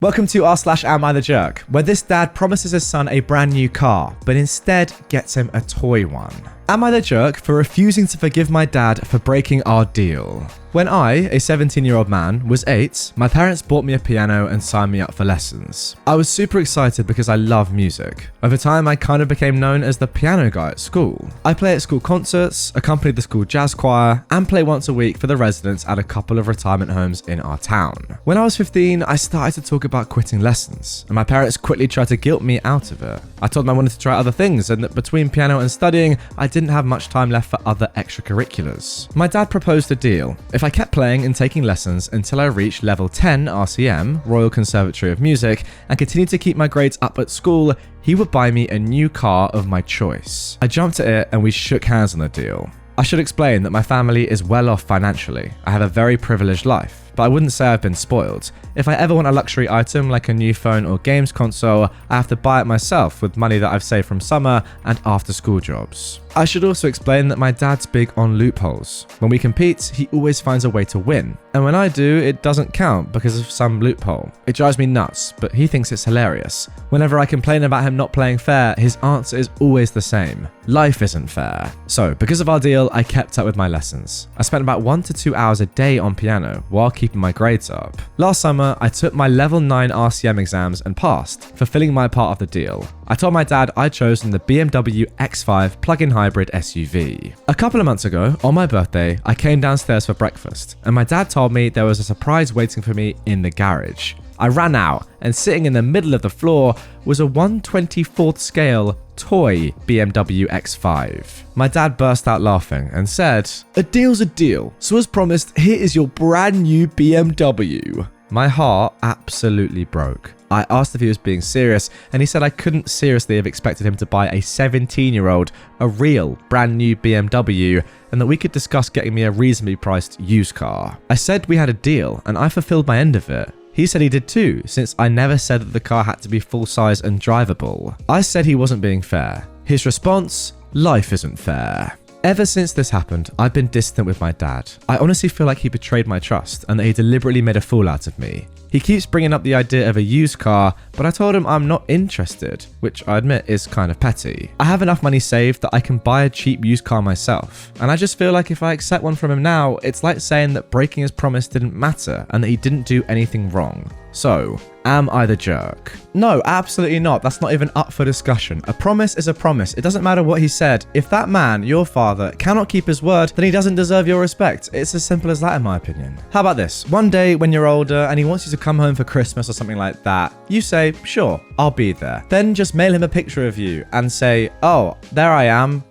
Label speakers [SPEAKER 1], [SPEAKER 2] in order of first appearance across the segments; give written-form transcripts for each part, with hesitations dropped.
[SPEAKER 1] Welcome to r/Am I the Jerk, where this dad promises his son a brand new car, but instead gets him a toy one. Am I the jerk for refusing to forgive my dad for breaking our deal? When I, a 17-year-old man, was 8, my parents bought me a piano and signed me up for lessons. I was super excited because I love music. Over time, I kind of became known as the piano guy at school. I play at school concerts, accompany the school jazz choir, and play once a week for the residents at a couple of retirement homes in our town. When I was 15, I started to talk about quitting lessons, and my parents quickly tried to guilt me out of it. I told them I wanted to try other things, and that between piano and studying, I didn't have much time left for other extracurriculars. My dad proposed a deal. If I kept playing and taking lessons until I reached level 10 RCM, Royal Conservatory of Music, and continued to keep my grades up at school, he would buy me a new car of my choice. I jumped at it and we shook hands on the deal. I should explain that my family is well off financially. I have a very privileged life, but I wouldn't say I've been spoiled. If I ever want a luxury item like a new phone or games console, I have to buy it myself with money that I've saved from summer and after school jobs. I should also explain that my dad's big on loopholes. When we compete, he always finds a way to win. And when I do, it doesn't count because of some loophole. It drives me nuts, but he thinks it's hilarious. Whenever I complain about him not playing fair, his answer is always the same. Life isn't fair. So, because of our deal, I kept up with my lessons. I spent about 1 to 2 hours a day on piano while keeping my grades up. Last summer, I took my level 9 RCM exams and passed, fulfilling my part of the deal. I told my dad I'd chosen the BMW X5 plug-in hybrid SUV. A couple of months ago, on my birthday, I came downstairs for breakfast, and my dad told me there was a surprise waiting for me in the garage. I ran out, and sitting in the middle of the floor was a 1/24th scale toy BMW X5. My dad burst out laughing and said, "A deal's a deal, so as promised, here is your brand new BMW." My heart absolutely broke. I asked if he was being serious, and he said I couldn't seriously have expected him to buy a 17-year-old a real brand new BMW, and that we could discuss getting me a reasonably priced used car. I said we had a deal, and I fulfilled my end of it. He said he did too, since I never said that the car had to be full-size and drivable. I said he wasn't being fair. His response, "Life isn't fair." Ever since this happened, I've been distant with my dad. I honestly feel like he betrayed my trust and that he deliberately made a fool out of me. He keeps bringing up the idea of a used car, but I told him I'm not interested, which I admit is kind of petty. I have enough money saved that I can buy a cheap used car myself, and I just feel like if I accept one from him now, it's like saying that breaking his promise didn't matter and that he didn't do anything wrong. So, am I the jerk? No, absolutely not. That's not even up for discussion. A promise is a promise. It doesn't matter what he said. If that man, your father, cannot keep his word, then he doesn't deserve your respect. It's as simple as that in my opinion. How about this? One day when you're older and he wants you to come home for Christmas or something like that, you say, "Sure, I'll be there." Then just mail him a picture of you and say, "Oh, there I am.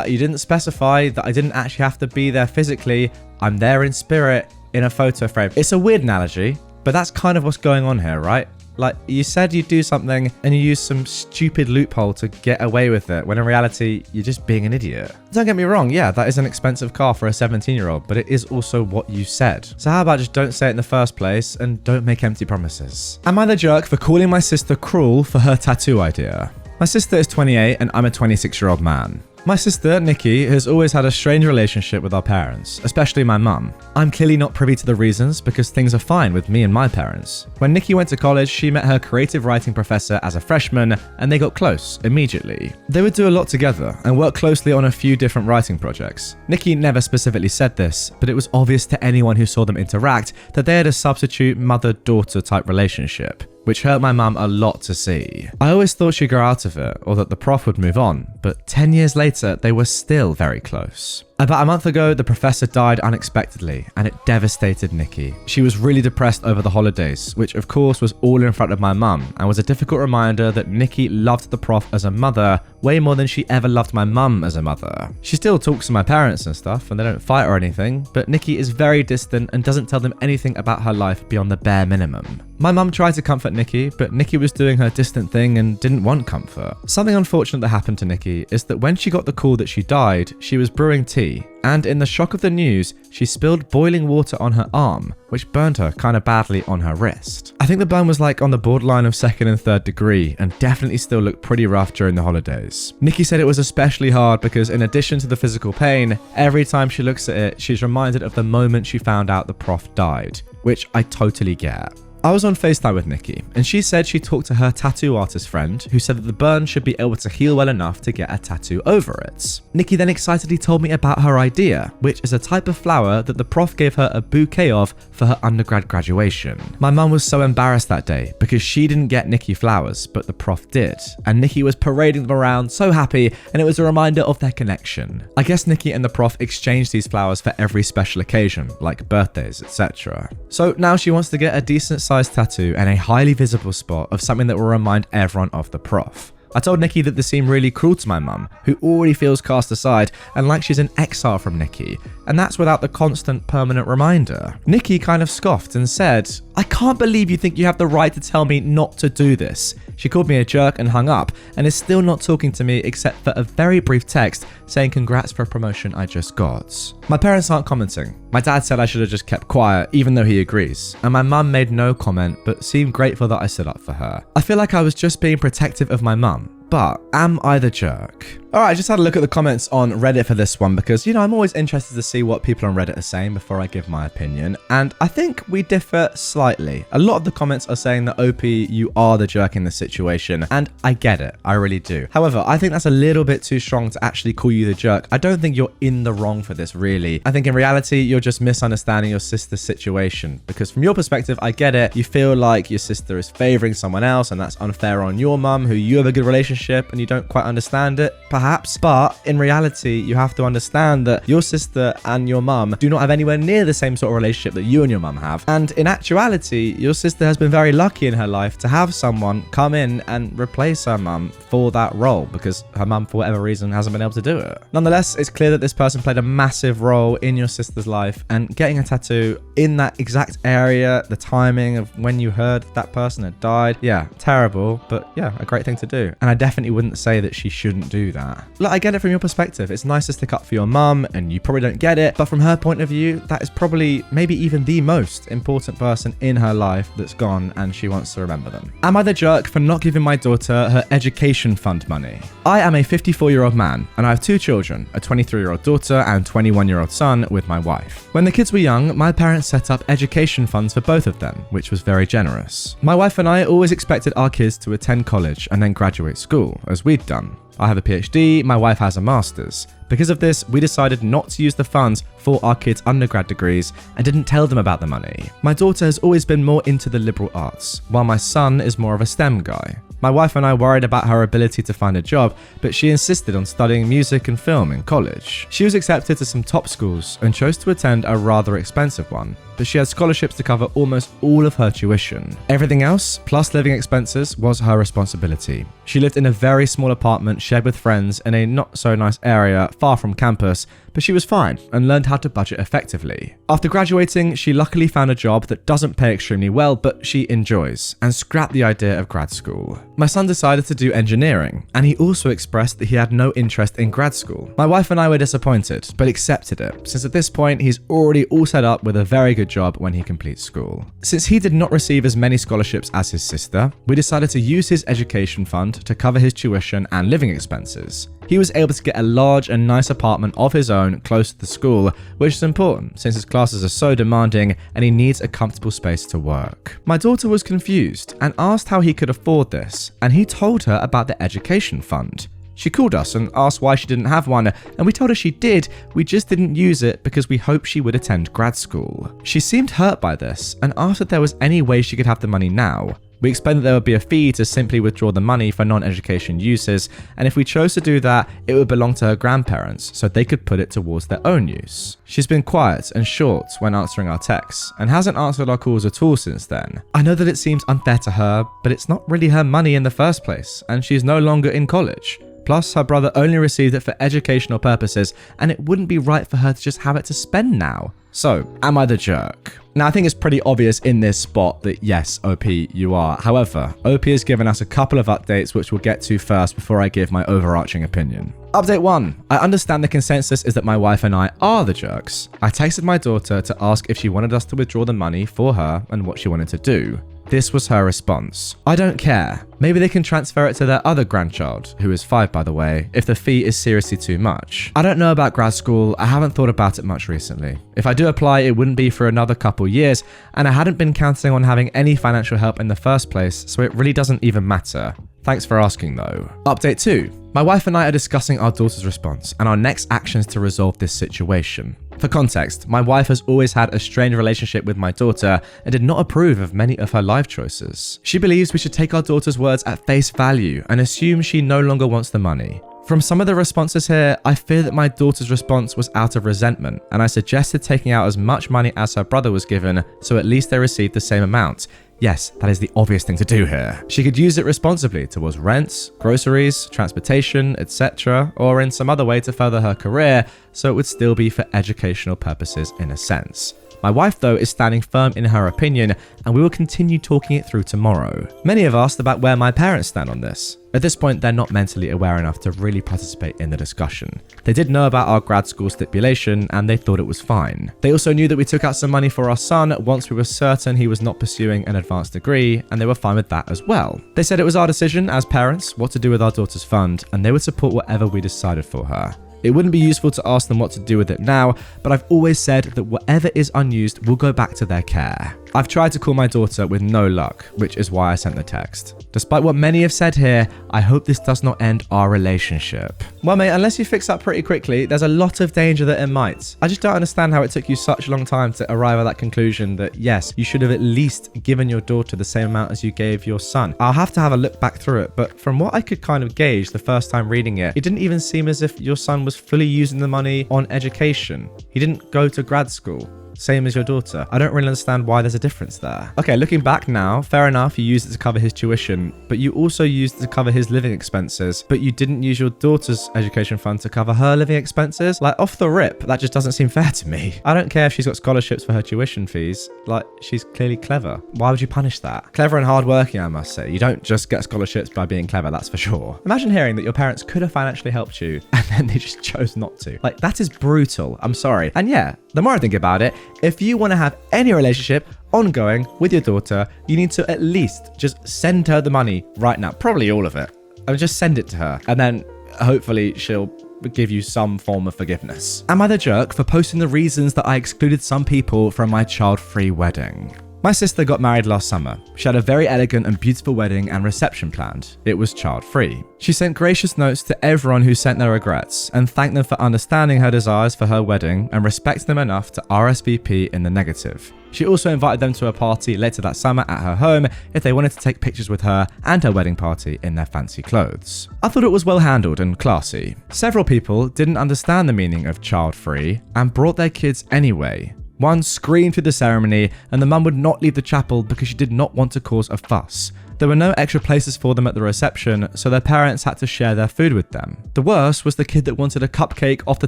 [SPEAKER 1] You didn't specify that I didn't actually have to be there physically. I'm there in spirit in a photo frame." It's a weird analogy, but that's kind of what's going on here, right? Like, you said you'd do something and you used some stupid loophole to get away with it, when in reality, you're just being an idiot. Don't get me wrong, yeah, that is an expensive car for a 17-year-old, but it is also what you said. So how about just don't say it in the first place and don't make empty promises? Am I the jerk for calling my sister cruel for her tattoo idea? My sister is 28 and I'm a 26-year-old man. My sister, Nikki, has always had a strange relationship with our parents, especially my mum. I'm clearly not privy to the reasons because things are fine with me and my parents. When Nikki went to college, she met her creative writing professor as a freshman and they got close immediately. They would do a lot together and work closely on a few different writing projects. Nikki never specifically said this, but it was obvious to anyone who saw them interact that they had a substitute mother-daughter type relationship, which hurt my mum a lot to see. I always thought she'd grow out of it, or that the prof would move on, but 10 years later, they were still very close. About a month ago, the professor died unexpectedly, and it devastated Nikki. She was really depressed over the holidays, which of course was all in front of my mum, and was a difficult reminder that Nikki loved the prof as a mother way more than she ever loved my mum as a mother. She still talks to my parents and stuff, and they don't fight or anything, but Nikki is very distant and doesn't tell them anything about her life beyond the bare minimum. My mum tried to comfort Nikki, but Nikki was doing her distant thing and didn't want comfort. Something unfortunate that happened to Nikki is that when she got the call that she died, she was brewing tea, and in the shock of the news, she spilled boiling water on her arm, which burned her kind of badly on her wrist. I think the burn was like on the borderline of 2nd and 3rd degree, and definitely still looked pretty rough during the holidays. Nikki said it was especially hard because in addition to the physical pain, every time she looks at it, she's reminded of the moment she found out the prof died, which I totally get. I was on FaceTime with Nikki, and she said she talked to her tattoo artist friend who said that the burn should be able to heal well enough to get a tattoo over it. Nikki then excitedly told me about her idea, which is a type of flower that the prof gave her a bouquet of for her undergrad graduation. My mum was so embarrassed that day because she didn't get Nikki flowers, but the prof did, and Nikki was parading them around so happy, and it was a reminder of their connection. I guess Nikki and the prof exchanged these flowers for every special occasion, like birthdays, etc. So now she wants to get a decent sized tattoo and a highly visible spot of something that will remind everyone of the prof. I told Nikki that this seemed really cruel to my mum, who already feels cast aside and like she's in exile from Nikki, and that's without the constant permanent reminder. Nikki kind of scoffed and said, "I can't believe you think you have the right to tell me not to do this." She called me a jerk and hung up, and is still not talking to me except for a very brief text saying congrats for a promotion I just got. My parents aren't commenting. My dad said I should have just kept quiet, even though he agrees, and my mum made no comment but seemed grateful that I stood up for her. I feel like I was just being protective of my mum, but am I the jerk? Alright, I just had a look at the comments on Reddit for this one because, I'm always interested to see what people on Reddit are saying before I give my opinion, and I think we differ slightly. A lot of the comments are saying that OP, you are the jerk in this situation, and I get it, I really do. However, I think that's a little bit too strong to actually call you the jerk. I don't think you're in the wrong for this, really. I think in reality, you're just misunderstanding your sister's situation, because from your perspective, I get it. You feel like your sister is favoring someone else, and that's unfair on your mum, who you have a good relationship, and you don't quite understand it, perhaps. But in reality, you have to understand that your sister and your mum do not have anywhere near the same sort of relationship that you and your mum have. And in actuality, your sister has been very lucky in her life to have someone come in and replace her mum for that role, because her mum, for whatever reason, hasn't been able to do it. Nonetheless, it's clear that this person played a massive role in your sister's life, and getting a tattoo in that exact area, the timing of when you heard that person had died, yeah, terrible, but yeah, a great thing to do. And I definitely wouldn't say that she shouldn't do that. Look, I get it from your perspective. It's nice to stick up for your mum, and you probably don't get it, but from her point of view, that is probably maybe even the most important person in her life that's gone, and she wants to remember them. Am I the jerk for not giving my daughter her education fund money? I am a 54-year-old man, and I have 2 children, a 23-year-old daughter and 21-year-old son with my wife. When the kids were young, my parents set up education funds for both of them, which was very generous. My wife and I always expected our kids to attend college and then graduate school, as we'd done. I have a PhD, my wife has a master's. Because of this, we decided not to use the funds for our kids' undergrad degrees and didn't tell them about the money. My daughter has always been more into the liberal arts, while my son is more of a STEM guy. My wife and I worried about her ability to find a job, but she insisted on studying music and film in college. She was accepted to some top schools and chose to attend a rather expensive one, but she had scholarships to cover almost all of her tuition. Everything else, plus living expenses, was her responsibility. She lived in a very small apartment shared with friends in a not so nice area far from campus, but she was fine and learned how to budget effectively. After graduating, she luckily found a job that doesn't pay extremely well, but she enjoys, and scrapped the idea of grad school. My son decided to do engineering, and he also expressed that he had no interest in grad school. My wife and I were disappointed, but accepted it, since at this point he's already all set up with a very good job when he completes school. Since he did not receive as many scholarships as his sister, we decided to use his education fund to cover his tuition and living expenses. He was able to get a large and nice apartment of his own close to the school, which is important since his classes are so demanding and he needs a comfortable space to work. My daughter was confused and asked how he could afford this, and he told her about the education fund. She called us and asked why she didn't have one, and we told her she did, we just didn't use it because we hoped she would attend grad school. She seemed hurt by this and asked if there was any way she could have the money now. We explained that there would be a fee to simply withdraw the money for non-education uses, and if we chose to do that, it would belong to her grandparents, so they could put it towards their own use. She's been quiet and short when answering our texts, and hasn't answered our calls at all since then. I know that it seems unfair to her, but it's not really her money in the first place, and she's no longer in college. Plus, her brother only received it for educational purposes, and it wouldn't be right for her to just have it to spend now. So, am I the jerk? Now, I think it's pretty obvious in this spot that yes, OP, you are. However, OP has given us a couple of updates which we'll get to first before I give my overarching opinion. Update 1. I understand the consensus is that my wife and I are the jerks. I texted my daughter to ask if she wanted us to withdraw the money for her and what she wanted to do. This was her response. I don't care. Maybe they can transfer it to their other grandchild, who is 5 by the way, if the fee is seriously too much. I don't know about grad school, I haven't thought about it much recently. If I do apply, it wouldn't be for another couple years, and I hadn't been counting on having any financial help in the first place, so it really doesn't even matter. Thanks for asking though. Update 2. My wife and I are discussing our daughter's response and our next actions to resolve this situation. For context, my wife has always had a strained relationship with my daughter and did not approve of many of her life choices. She believes we should take our daughter's words at face value and assume she no longer wants the money. From some of the responses here, I fear that my daughter's response was out of resentment, and I suggested taking out as much money as her brother was given, so at least they received the same amount. Yes, that is the obvious thing to do here. She could use it responsibly towards rent, groceries, transportation, etc., or in some other way to further her career, so it would still be for educational purposes in a sense. My wife, though, is standing firm in her opinion, and we will continue talking it through tomorrow. Many have asked about where my parents stand on this. At this point, they're not mentally aware enough to really participate in the discussion. They did know about our grad school stipulation, and they thought it was fine. They also knew that we took out some money for our son once we were certain he was not pursuing an advanced degree, and they were fine with that as well. They said it was our decision as parents what to do with our daughter's fund, and they would support whatever we decided for her. It wouldn't be useful to ask them what to do with it now, but I've always said that whatever is unused will go back to their care. I've tried to call my daughter with no luck, which is why I sent the text. Despite what many have said here, I hope this does not end our relationship. Well mate, unless you fix up pretty quickly, there's a lot of danger that it might. I just don't understand how it took you such a long time to arrive at that conclusion that yes, you should have at least given your daughter the same amount as you gave your son. I'll have to have a look back through it, but from what I could kind of gauge the first time reading it, it didn't even seem as if your son was fully using the money on education. He didn't go to grad school. Same as your daughter. I don't really understand why there's a difference there. Okay, looking back now, fair enough, you used it to cover his tuition, but you also used it to cover his living expenses, but you didn't use your daughter's education fund to cover her living expenses? Like, off the rip, that just doesn't seem fair to me. I don't care if she's got scholarships for her tuition fees. Like, she's clearly clever. Why would you punish that? Clever and hardworking, I must say. You don't just get scholarships by being clever, that's for sure. Imagine hearing that your parents could have financially helped you, and then they just chose not to. Like, that is brutal. I'm sorry. And yeah, the more I think about it, if you want to have any relationship ongoing with your daughter, you need to at least just send her the money right now. Probably all of it. And just send it to her. And then hopefully she'll give you some form of forgiveness. Am I the jerk for posting the reasons that I excluded some people from my child-free wedding? My sister got married last summer. She had a very elegant and beautiful wedding and reception planned. It was child-free. She sent gracious notes to everyone who sent their regrets and thanked them for understanding her desires for her wedding and respected them enough to RSVP in the negative. She also invited them to a party later that summer at her home if they wanted to take pictures with her and her wedding party in their fancy clothes. I thought it was well handled and classy. Several people didn't understand the meaning of child-free and brought their kids anyway. One screamed through the ceremony, and the mum would not leave the chapel because she did not want to cause a fuss. There were no extra places for them at the reception, so their parents had to share their food with them. The worst was the kid that wanted a cupcake off the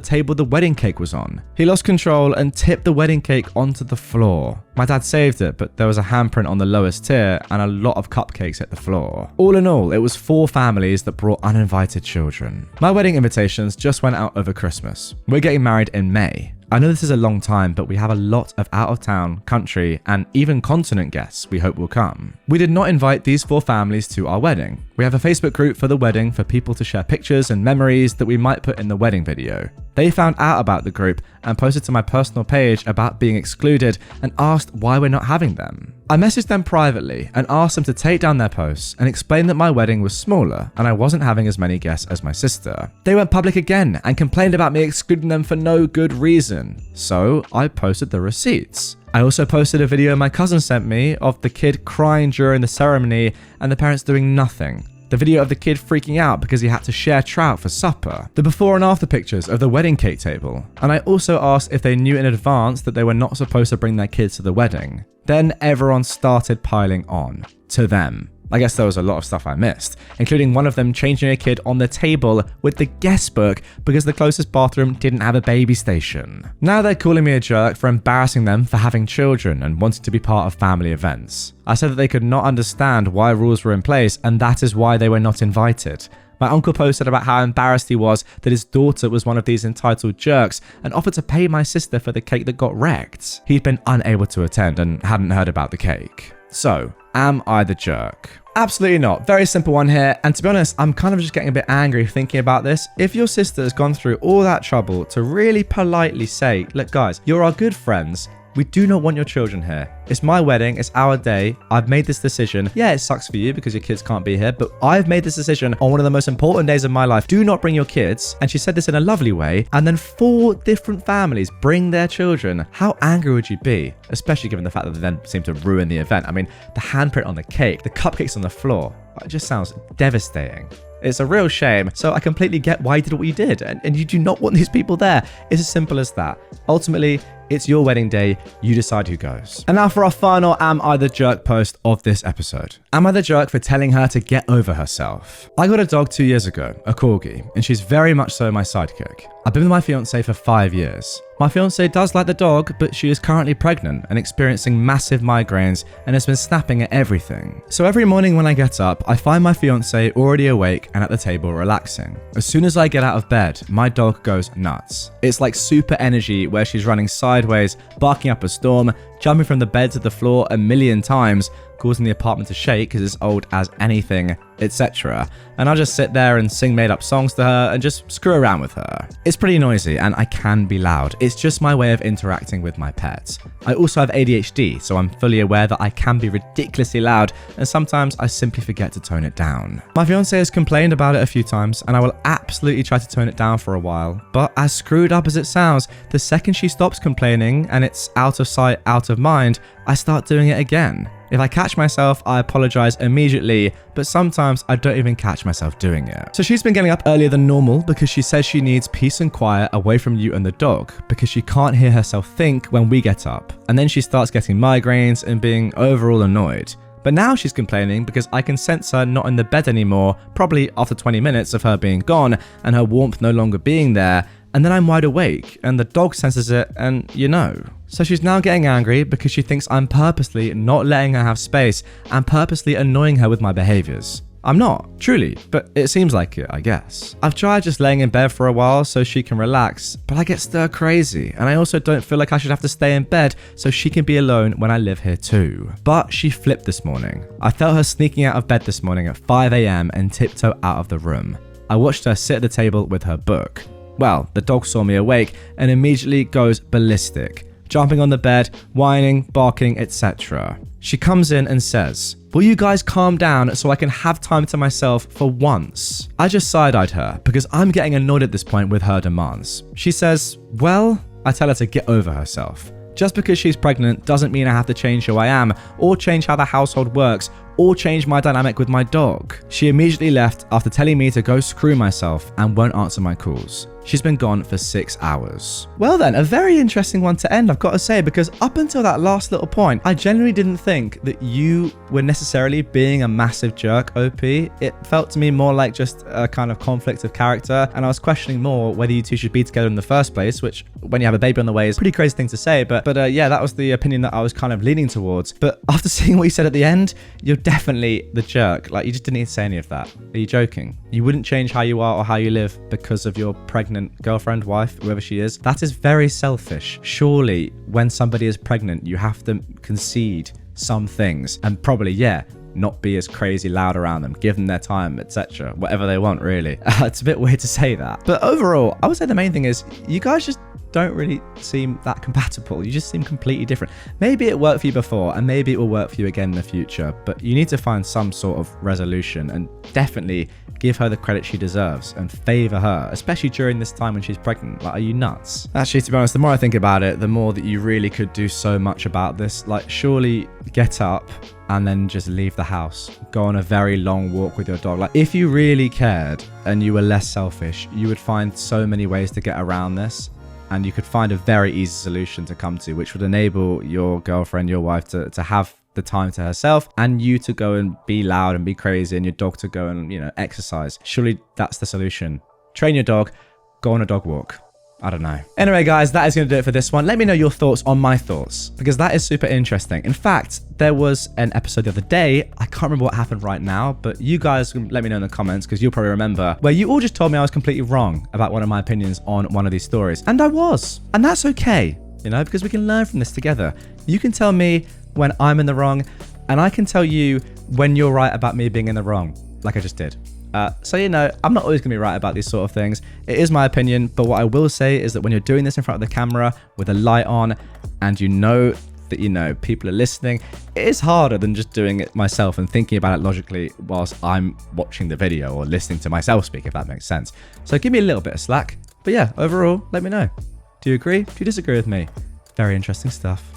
[SPEAKER 1] table the wedding cake was on. He lost control and tipped the wedding cake onto the floor. My dad saved it, but there was a handprint on the lowest tier and a lot of cupcakes hit the floor. All in all, it was 4 families that brought uninvited children. My wedding invitations just went out over Christmas. We're getting married in May. I know this is a long time, but we have a lot of out-of-town, country, and even continent guests we hope will come. We did not invite these 4 families to our wedding. We have a Facebook group for the wedding for people to share pictures and memories that we might put in the wedding video. They found out about the group and posted to my personal page about being excluded and asked why we're not having them. I messaged them privately and asked them to take down their posts and explain that my wedding was smaller and I wasn't having as many guests as my sister. They went public again and complained about me excluding them for no good reason. So I posted the receipts. I also posted a video my cousin sent me of the kid crying during the ceremony and the parents doing nothing. The video of the kid freaking out because he had to share trout for supper. The before and after pictures of the wedding cake table. And I also asked if they knew in advance that they were not supposed to bring their kids to the wedding. Then everyone started piling on. To them. I guess there was a lot of stuff I missed, including one of them changing a kid on the table with the guest book because the closest bathroom didn't have a baby station. Now they're calling me a jerk for embarrassing them for having children and wanting to be part of family events. I said that they could not understand why rules were in place and that is why they were not invited. My uncle posted about how embarrassed he was that his daughter was one of these entitled jerks and offered to pay my sister for the cake that got wrecked. He'd been unable to attend and hadn't heard about the cake. So, Am I the jerk? Absolutely not. Very simple one here. And to be honest, I'm kind of just getting a bit angry thinking about this. If your sister has gone through all that trouble to really politely say, look guys, you're our good friends. We do not want your children here. It's my wedding. It's our day. I've made this decision. Yeah, it sucks for you because your kids can't be here, but I've made this decision on one of the most important days of my life. Do not bring your kids. And she said this in a lovely way. And then 4 different families bring their children. How angry would you be? Especially given the fact that they then seem to ruin the event. I mean, the handprint on the cake, the cupcakes on the floor. It just sounds devastating. It's a real shame. So I completely get why you did what you did. And you do not want these people there. It's as simple as that. Ultimately, it's your wedding day. You decide who goes. And now for our final Am I the Jerk post of this episode. Am I the jerk for telling her to get over herself? I got a dog 2 years ago, a corgi, and she's very much so my sidekick. I've been with my fiance for 5 years. My fiance does like the dog, but she is currently pregnant and experiencing massive migraines and has been snapping at everything. So every morning when I get up, I find my fiance already awake and at the table relaxing. As soon as I get out of bed, my dog goes nuts. It's like super energy where she's running sideways, barking up a storm, jumping from the bed to the floor a million times, causing the apartment to shake because it's old as anything, etc. And I'll just sit there and sing made up songs to her and just screw around with her. It's pretty noisy and I can be loud. It's just my way of interacting with my pets. I also have ADHD, so I'm fully aware that I can be ridiculously loud and sometimes I simply forget to tone it down. My fiance has complained about it a few times and I will absolutely try to tone it down for a while. But as screwed up as it sounds, the second she stops complaining and it's out of sight, out of mind, I start doing it again. If I catch myself, I apologize immediately, but sometimes I don't even catch myself doing it. So she's been getting up earlier than normal because she says she needs peace and quiet away from you and the dog because she can't hear herself think when we get up. And then she starts getting migraines and being overall annoyed. But now she's complaining because I can sense her not in the bed anymore, probably after 20 minutes of her being gone and her warmth no longer being there. And then I'm wide awake and the dog senses it and you know. So she's now getting angry because she thinks I'm purposely not letting her have space and purposely annoying her with my behaviors. I'm not, truly, but it seems like it, I guess. I've tried just laying in bed for a while so she can relax, but I get stir crazy, and I also don't feel like I should have to stay in bed so she can be alone when I live here too. But she flipped this morning. I felt her sneaking out of bed this morning at 5 a.m. and tiptoe out of the room. I watched her sit at the table with her book. Well, the dog saw me awake and immediately goes ballistic, jumping on the bed, whining, barking, etc. She comes in and says, "Will you guys calm down so I can have time to myself for once?" I just side-eyed her because I'm getting annoyed at this point with her demands. She says, "Well," I tell her to get over herself. Just because she's pregnant doesn't mean I have to change who I am, or change how the household works, or change my dynamic with my dog. She immediately left after telling me to go screw myself and won't answer my calls. She's been gone for 6 hours. Well then, a very interesting one to end, I've got to say, because up until that last little point, I genuinely didn't think that you were necessarily being a massive jerk, OP. It felt to me more like just a kind of conflict of character, and I was questioning more whether you two should be together in the first place, which when you have a baby on the way is a pretty crazy thing to say, but yeah, that was the opinion that I was kind of leaning towards. But after seeing what you said at the end, you're definitely the jerk. Like, you just didn't need to say any of that. Are you joking? You wouldn't change how you are or how you live because of your pregnant girlfriend, wife, whoever she is. That is very selfish. Surely when somebody is pregnant, you have to concede some things and probably, yeah, not be as crazy loud around them, give them their time, etc. Whatever they want, really. It's a bit weird to say that. But overall, I would say the main thing is you guys just don't really seem that compatible. You just seem completely different. Maybe it worked for you before and maybe it will work for you again in the future, but you need to find some sort of resolution and definitely give her the credit she deserves and favor her, especially during this time when she's pregnant. Like, are you nuts? Actually, to be honest, the more I think about it, the more that you really could do so much about this. Like, surely get up and then just leave the house. Go on a very long walk with your dog. Like, if you really cared and you were less selfish, you would find so many ways to get around this. And you could find a very easy solution to come to, which would enable your girlfriend, your wife to have the time to herself and you to go and be loud and be crazy and your dog to go and, you know, exercise. Surely that's the solution. Train your dog, go on a dog walk. I don't know. Anyway, guys, that is going to do it for this one. Let me know your thoughts on my thoughts because that is super interesting. In fact, there was an episode the other day. I can't remember what happened right now, but you guys can let me know in the comments because you'll probably remember where you all just told me I was completely wrong about one of my opinions on one of these stories. And I was. And that's okay, you know, because we can learn from this together. You can tell me when I'm in the wrong And I can tell you when you're right about me being in the wrong, like I just did. So, you know, I'm not always going to be right about these sort of things. It is my opinion, but what I will say is that when you're doing this in front of the camera with a light on and you know that, you know, people are listening, it is harder than just doing it myself and thinking about it logically whilst I'm watching the video or listening to myself speak, if that makes sense. So give me a little bit of slack. But yeah, overall, let me know. Do you agree? Do you disagree with me? Very interesting stuff.